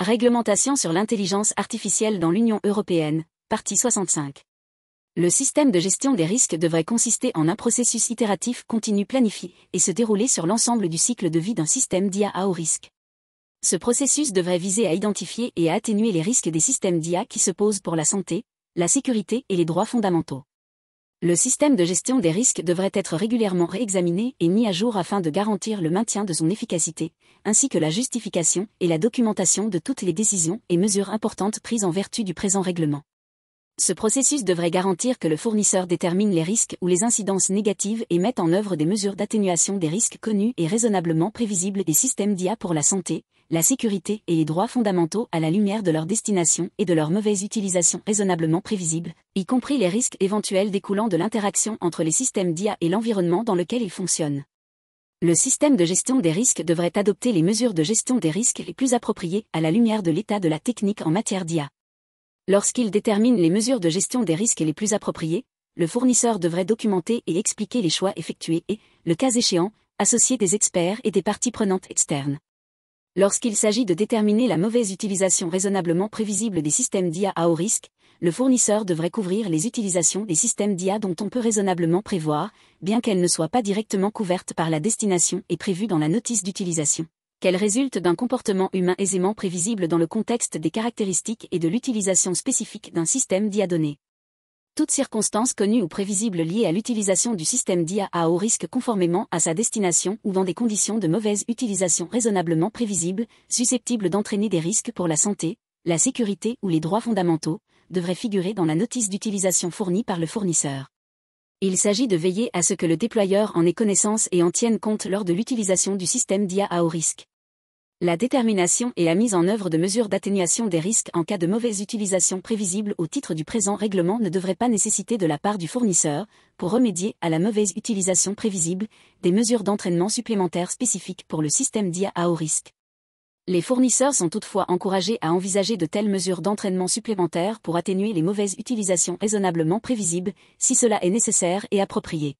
Réglementation sur l'intelligence artificielle dans l'Union européenne, partie 65. Le système de gestion des risques devrait consister en un processus itératif continu planifié et se dérouler sur l'ensemble du cycle de vie d'un système d'IA à haut risque. Ce processus devrait viser à identifier et à atténuer les risques des systèmes d'IA qui se posent pour la santé, la sécurité et les droits fondamentaux. Le système de gestion des risques devrait être régulièrement réexaminé et mis à jour afin de garantir le maintien de son efficacité, ainsi que la justification et la documentation de toutes les décisions et mesures importantes prises en vertu du présent règlement. Ce processus devrait garantir que le fournisseur détermine les risques ou les incidences négatives et mette en œuvre des mesures d'atténuation des risques connus et raisonnablement prévisibles des systèmes d'IA pour la santé, la sécurité et les droits fondamentaux à la lumière de leur destination et de leur mauvaise utilisation raisonnablement prévisible, y compris les risques éventuels découlant de l'interaction entre les systèmes d'IA et l'environnement dans lequel ils fonctionnent. Le système de gestion des risques devrait adopter les mesures de gestion des risques les plus appropriées à la lumière de l'état de la technique en matière d'IA. Lorsqu'il détermine les mesures de gestion des risques les plus appropriées, le fournisseur devrait documenter et expliquer les choix effectués et, le cas échéant, associer des experts et des parties prenantes externes. Lorsqu'il s'agit de déterminer la mauvaise utilisation raisonnablement prévisible des systèmes d'IA à haut risque, le fournisseur devrait couvrir les utilisations des systèmes d'IA dont on peut raisonnablement prévoir, bien qu'elles ne soient pas directement couvertes par la destination et prévues dans la notice d'utilisation, qu'elles résultent d'un comportement humain aisément prévisible dans le contexte des caractéristiques et de l'utilisation spécifique d'un système d'IA donné. Toutes circonstances connues ou prévisibles liées à l'utilisation du système d'IA à haut risque conformément à sa destination ou dans des conditions de mauvaise utilisation raisonnablement prévisibles, susceptibles d'entraîner des risques pour la santé, la sécurité ou les droits fondamentaux, devraient figurer dans la notice d'utilisation fournie par le fournisseur. Il s'agit de veiller à ce que le déployeur en ait connaissance et en tienne compte lors de l'utilisation du système d'IA à haut risque. La détermination et la mise en œuvre de mesures d'atténuation des risques en cas de mauvaise utilisation prévisible au titre du présent règlement ne devrait pas nécessiter de la part du fournisseur, pour remédier à la mauvaise utilisation prévisible, des mesures d'entraînement supplémentaires spécifiques pour le système d'IA à haut risque. Les fournisseurs sont toutefois encouragés à envisager de telles mesures d'entraînement supplémentaires pour atténuer les mauvaises utilisations raisonnablement prévisibles, si cela est nécessaire et approprié.